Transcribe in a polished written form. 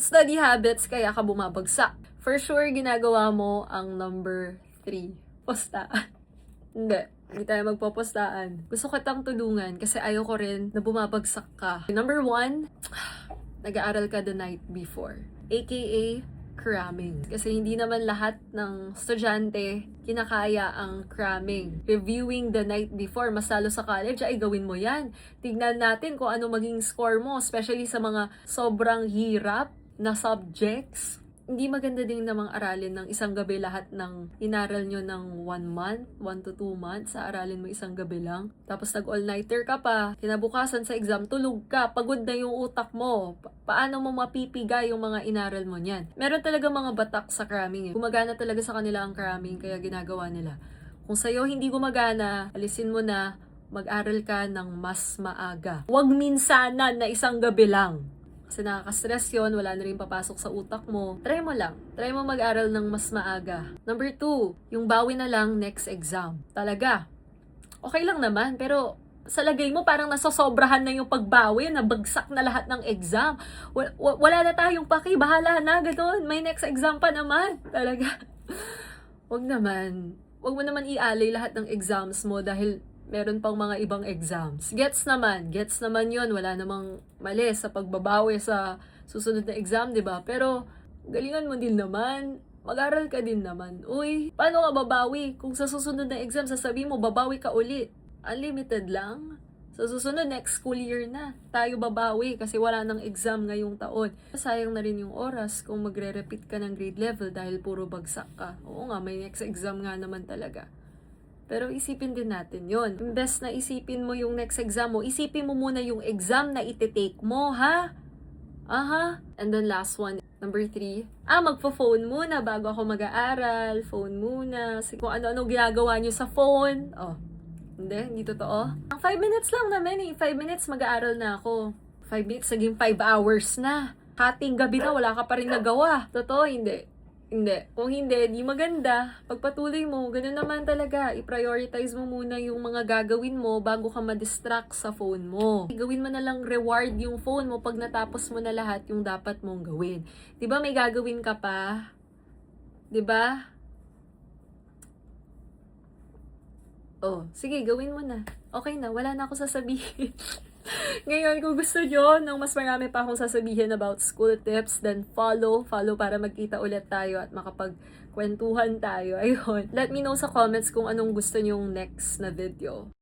Study habits, kaya ka bumabagsak. For sure, ginagawa mo ang number 3. Postaan. Hindi tayo magpopostaan. Gusto ko kitang tulungan kasi ayoko rin na bumabagsak ka. Number 1, nag-aaral ka the night before. AKA, cramming. Kasi hindi naman lahat ng estudyante kinakaya ang cramming. Reviewing the night before, mas lalo sa college, ay gawin mo yan. Tignan natin kung ano maging score mo, especially sa mga sobrang hirap na subjects. Hindi maganda din namang aralin ng isang gabi lahat ng inaral nyo ng 1 month, 1 to 2 months, sa aralin mo isang gabi lang. Tapos nag-all-nighter ka pa, kinabukasan sa exam, tulog ka, pagod na yung utak mo. Paano mo mapipiga yung mga inaral mo niyan? Meron talaga mga batak sa cramming. Gumagana talaga sa kanila ang cramming, kaya ginagawa nila. Kung sa'yo hindi gumagana, alisin mo na, mag-aral ka ng mas maaga. Huwag minsanan na isang gabi lang. Kasi nakaka-stress yun, wala na rin papasok sa utak mo. Try mo lang. Try mo mag-aral ng mas maaga. Number 2, yung bawi na lang next exam. Talaga. Okay lang naman, pero sa lagay mo parang nasosobrahan na yung pagbawi, nabagsak na lahat ng exam. Wala na tayong paki, bahala na, gano'n. May next exam pa naman. Talaga. Wag naman. Wag mo naman ialay lahat ng exams mo dahil meron pang mga ibang exams. Gets naman yun. Wala namang mali sa pagbabawi sa susunod na exam, di ba? Pero, galingan mo din naman. Mag-aral ka din naman. Uy, paano ka babawi? Kung sa susunod na exam, sasabihin mo, babawi ka ulit. Unlimited lang. Sa susunod, next school year na. Tayo babawi kasi wala nang exam ngayong taon. Sayang na rin yung oras kung magre-repeat ka ng grade level dahil puro bagsak ka. Oo nga, may next exam nga naman talaga. Pero isipin din natin yon. Imbes na isipin mo yung next exam mo, isipin mo muna yung exam na iti-take mo, ha? Aha. And then last one, number 3. Magpo-phone muna bago ako mag-aaral. Phone muna. Kung ano-ano ginagawa nyo sa phone. Hindi totoo. Ang 5 minutes lang naman 5 minutes mag-aaral na ako. 5 minutes, naging 5 hours na. Hating gabi na, wala ka pa rin nagawa. Totoo, hindi. Kung hindi, di maganda. Pagpatuloy mo, ganun naman talaga. I-prioritize mo muna yung mga gagawin mo bago ka ma-distract sa phone mo. Gawin mo na lang reward yung phone mo pag natapos mo na lahat yung dapat mong gawin. Diba may gagawin ka pa? Diba? Sige, gawin mo na. Okay na, wala na ako sasabihin. Ngayon, kung gusto nyo ng mas marami pa akong sasabihin about school tips, then follow para magkita ulit tayo at makapagkwentuhan tayo. Ayun. Let me know sa comments kung anong gusto nyong next na video.